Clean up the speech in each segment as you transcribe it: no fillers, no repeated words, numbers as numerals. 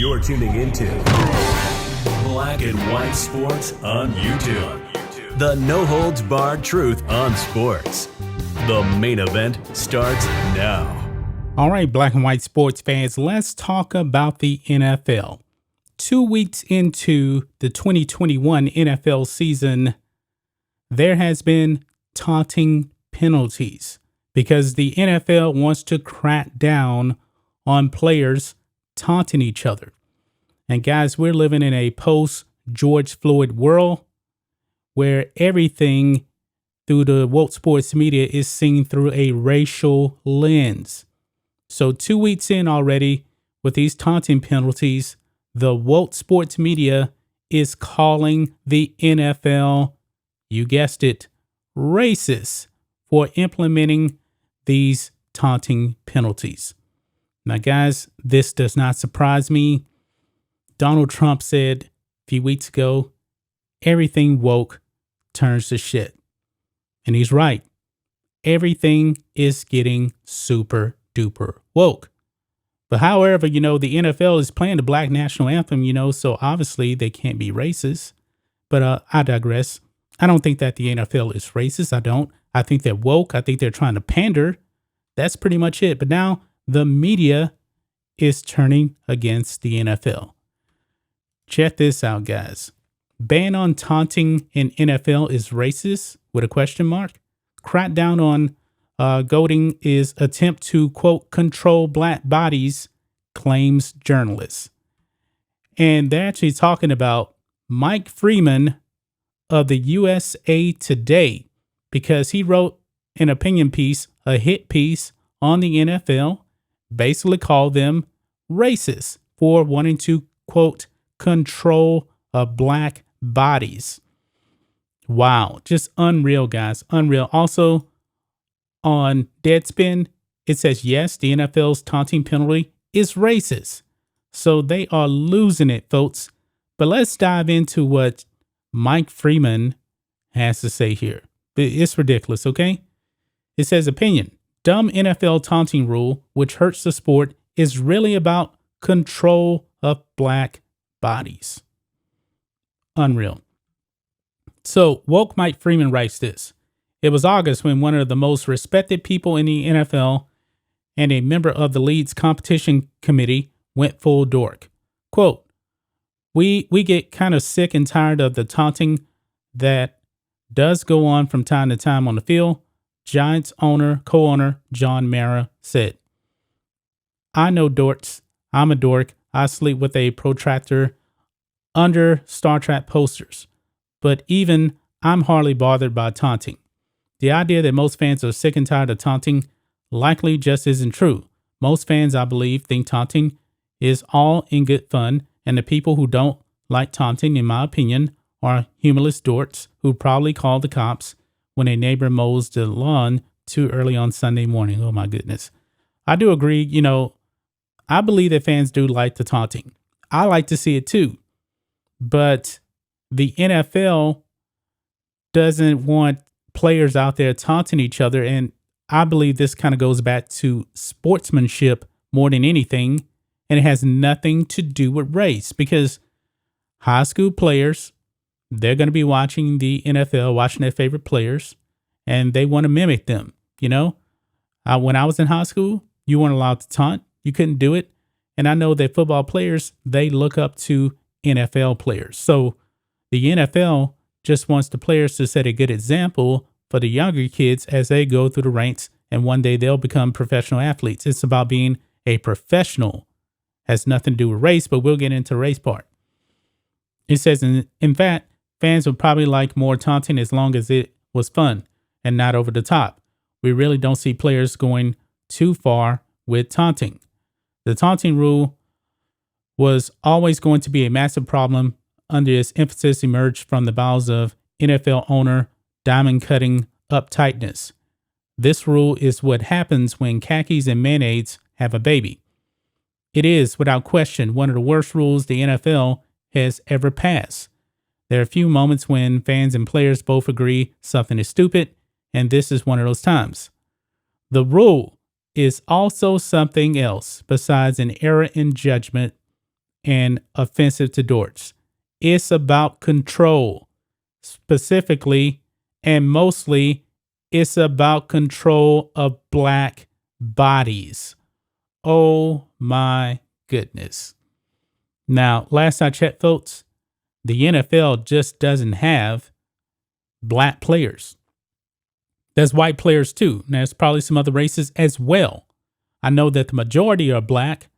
You're tuning into Black and White Sports on YouTube. The no-holds-barred truth on sports. The main event starts now. All right, Black and White sports fans, let's talk about the NFL. 2 weeks into the 2021 NFL season, there has been taunting penalties because the NFL wants to crack down on players taunting each other. And guys, we're living in a post-George Floyd world where everything through the woke sports media is seen through a racial lens. So 2 weeks in already with these taunting penalties, the woke sports media is calling the NFL, you guessed it, racist for implementing these taunting penalties. Now, guys, this does not surprise me. Donald Trump said a few weeks ago, everything woke turns to shit. And he's right. Everything is getting super duper woke. But however, the NFL is playing the Black National Anthem, so obviously they can't be racist. But I digress. I don't think that the NFL is racist. I don't. I think they're woke. I think they're trying to pander. That's pretty much it. But now the media is turning against the NFL. Check this out, guys. Ban on taunting in NFL is racist with a question mark. Crackdown on goading is attempt to, quote, control black bodies, claims journalists. And they're actually talking about Mike Freeman of the USA Today because he wrote an opinion piece, a hit piece on the NFL, basically called them racist for wanting to, quote, control black bodies. Wow. Just unreal, guys. Unreal. Also, on Deadspin, it says, yes, the NFL's taunting penalty is racist. So they are losing it, folks. But let's dive into what Mike Freeman has to say here. It's ridiculous, okay? It says, opinion. Dumb NFL taunting rule, which hurts the sport, is really about control of black bodies. Unreal. So, woke Mike Freeman writes this. It was August when one of the most respected people in the NFL and a member of the league's competition committee went full dork. Quote, we get kind of sick and tired of the taunting that does go on from time to time on the field, Giants co-owner John Mara said. I know dorks. I'm a dork. I sleep with a protractor under Star Trek posters. But even I'm hardly bothered by taunting. The idea that most fans are sick and tired of taunting likely just isn't true. Most fans, I believe, think taunting is all in good fun, and the people who don't like taunting, in my opinion, are humorless dorks who probably call the cops when a neighbor mows the lawn too early on Sunday morning. Oh, my goodness. I do agree. I believe that fans do like the taunting. I like to see it too. But the NFL doesn't want players out there taunting each other. And I believe this kind of goes back to sportsmanship more than anything. And it has nothing to do with race because high school players, they're going to be watching the NFL, watching their favorite players, and they want to mimic them. When I was in high school, you weren't allowed to taunt. You couldn't do it. And I know that football players, they look up to NFL players. So the NFL just wants the players to set a good example for the younger kids as they go through the ranks, and one day they'll become professional athletes. It's about being a professional. Has nothing to do with race, but we'll get into the race part. It says, in fact, fans would probably like more taunting as long as it was fun and not over the top. We really don't see players going too far with taunting. The taunting rule was always going to be a massive problem under its emphasis emerged from the bowels of NFL owner diamond cutting uptightness. This rule is what happens when khakis and mayonnaise have a baby. It is, without question, one of the worst rules the NFL has ever passed. There are a few moments when fans and players both agree something is stupid, and this is one of those times. The rule is also something else besides an error in judgment and offensive to dorks. It's about control. Specifically and mostly, it's about control of black bodies. Oh my goodness. Now, last I checked, folks, the NFL just doesn't have black players. There's white players too. Now, there's probably some other races as well. I know that the majority are black,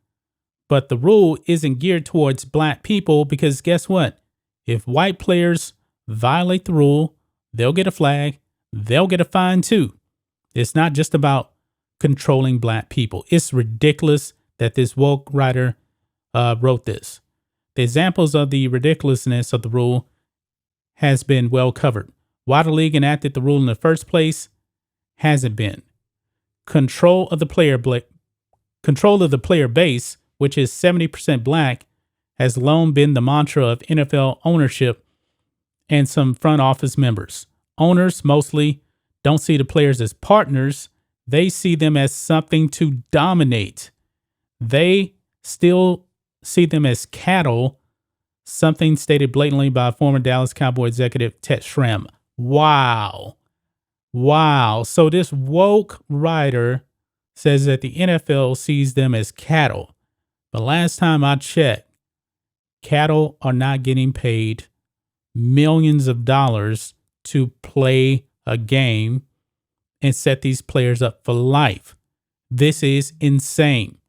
but the rule isn't geared towards black people because guess what? If white players violate the rule, they'll get a flag, they'll get a fine too. It's not just about controlling black people. It's ridiculous that this woke writer wrote this. The examples of the ridiculousness of the rule has been well covered. Why the league enacted the rule in the first place hasn't been. Control of the player base, which is 70% black, has long been the mantra of NFL ownership and some front office members. Owners mostly don't see the players as partners. They see them as something to dominate. They still see them as cattle, something stated blatantly by former Dallas Cowboy executive Ted Schramm. Wow. So this woke writer says that the NFL sees them as cattle. But last time I checked, cattle are not getting paid millions of dollars to play a game and set these players up for life. This is insane.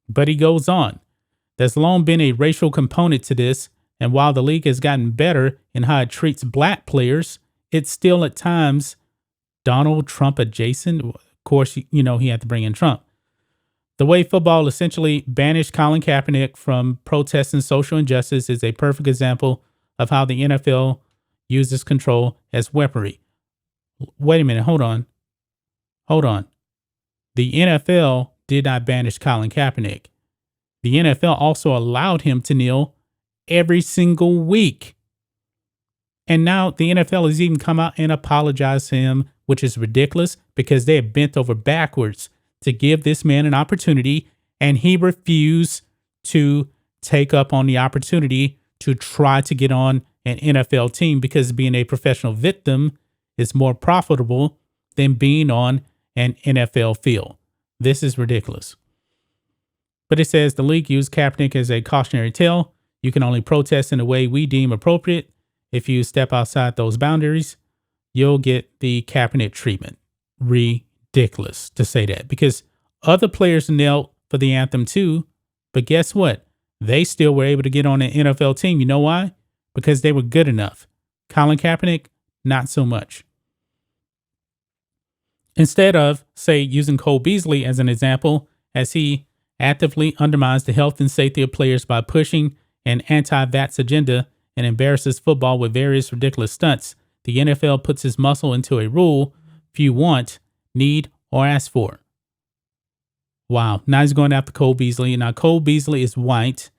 But he goes on. There's long been a racial component to this, and while the league has gotten better in how it treats black players, it's still at times Donald Trump adjacent. Of course, he had to bring in Trump. The way football essentially banished Colin Kaepernick from protesting social injustice is a perfect example of how the NFL uses control as weaponry. Wait a minute. Hold on. The NFL did not banish Colin Kaepernick. The NFL also allowed him to kneel every single week. And now the NFL has even come out and apologized to him, which is ridiculous because they have bent over backwards to give this man an opportunity, and he refused to take up on the opportunity to try to get on an NFL team because being a professional victim is more profitable than being on an NFL field. This is ridiculous. But it says the league used Kaepernick as a cautionary tale. You can only protest in a way we deem appropriate. If you step outside those boundaries, you'll get the Kaepernick treatment. Ridiculous to say that because other players knelt for the anthem too. But guess what? They still were able to get on an NFL team. You know why? Because they were good enough. Colin Kaepernick, not so much. Instead of, say, using Cole Beasley as an example, as he actively undermines the health and safety of players by pushing an anti-vax agenda and embarrasses football with various ridiculous stunts, the NFL puts his muscle into a rule few want, need, or ask for. Wow. Now he's going after Cole Beasley. Now Cole Beasley is white,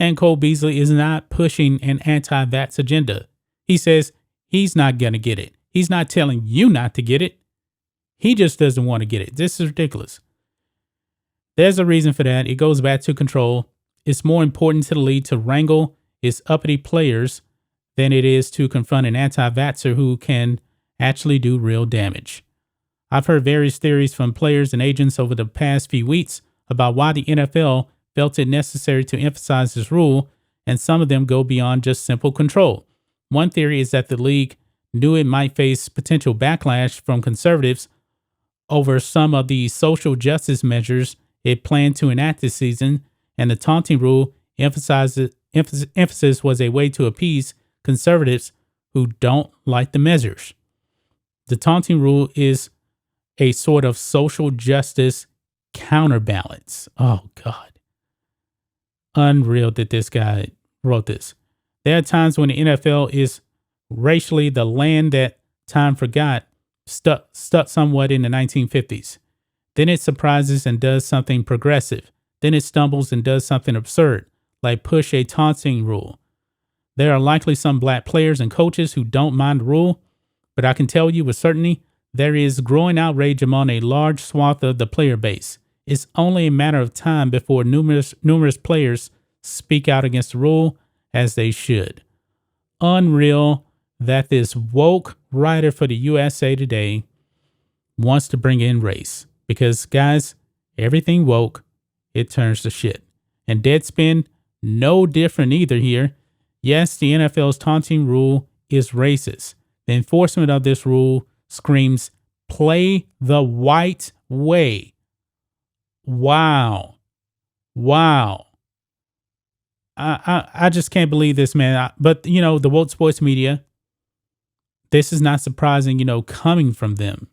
and Cole Beasley is not pushing an anti-vax agenda. He says he's not going to get it. He's not telling you not to get it. He just doesn't want to get it. This is ridiculous. There's a reason for that. It goes back to control. It's more important to the league to wrangle its uppity players than it is to confront an anti-vaxxer who can actually do real damage. I've heard various theories from players and agents over the past few weeks about why the NFL felt it necessary to emphasize this rule, and some of them go beyond just simple control. One theory is that the league knew it might face potential backlash from conservatives over some of the social justice measures it planned to enact this season, and the taunting rule emphasis was a way to appease conservatives who don't like the measures. The taunting rule is a sort of social justice counterbalance. Oh, God. Unreal that this guy wrote this. There are times when the NFL is racially the land that time forgot, stuck somewhat in the 1950s. Then it surprises and does something progressive. Then it stumbles and does something absurd, like push a taunting rule. There are likely some black players and coaches who don't mind the rule, but I can tell you with certainty there is growing outrage among a large swath of the player base. It's only a matter of time before numerous players speak out against the rule as they should. Unreal that this woke writer for the USA Today wants to bring in race. Because, guys, everything woke, it turns to shit. And Deadspin, no different either here. Yes, the NFL's taunting rule is racist. The enforcement of this rule screams, play the white way. Wow. I just can't believe this, man. But, the woke sports media, this is not surprising, coming from them.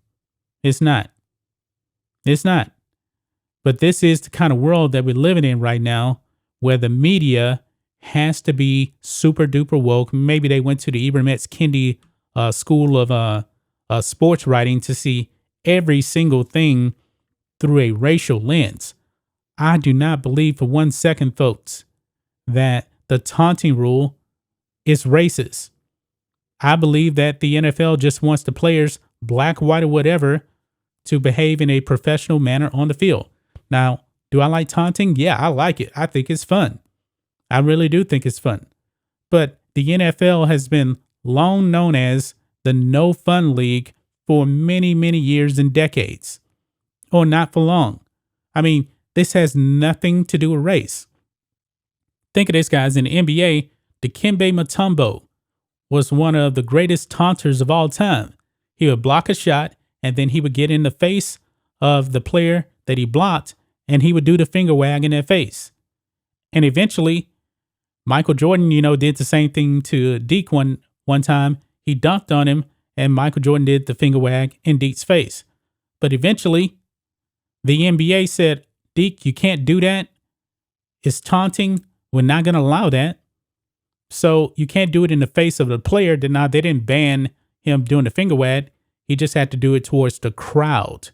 It's not. But this is the kind of world that we're living in right now, where the media has to be super duper woke. Maybe they went to the Ibram X. Kendi school of sports writing to see every single thing through a racial lens. I do not believe for 1 second, folks, that the taunting rule is racist. I believe that the NFL just wants the players, black, white, or whatever, to behave in a professional manner on the field. Now, do I like taunting? Yeah, I like it. I think it's fun. I really do think it's fun. But the NFL has been long known as the no fun league for many, many years and decades. Or not for long. I mean, this has nothing to do with race. Think of this, guys. In the NBA, Dikembe Mutombo was one of the greatest taunters of all time. He would block a shot, and then he would get in the face of the player that he blocked, and he would do the finger wag in their face. And eventually, Michael Jordan, did the same thing to Deke one time. He dunked on him, and Michael Jordan did the finger wag in Deke's face. But eventually, the NBA said, Deke, you can't do that. It's taunting. We're not going to allow that. So you can't do it in the face of the player. They didn't ban him doing the finger wag. He just had to do it towards the crowd.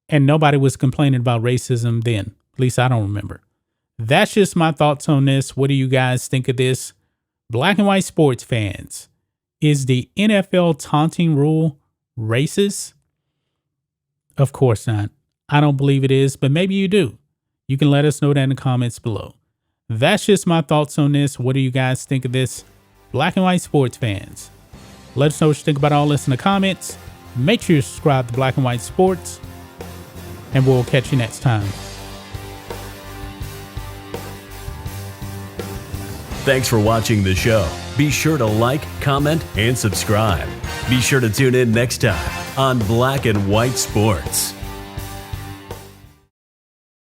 And nobody was complaining about racism then. At least I don't remember. That's just my thoughts on this. What do you guys think of this? Black and white sports fans, is the NFL taunting rule racist? Of course not. I don't believe it is, but maybe you do. You can let us know that in the comments below. That's just my thoughts on this. What do you guys think of this? Black and white sports fans, let us know what you think about all this in the comments. Make sure you subscribe to Black and White Sports, and we'll catch you next time. Thanks for watching the show. Be sure to like, comment, and subscribe. Be sure to tune in next time on Black and White Sports.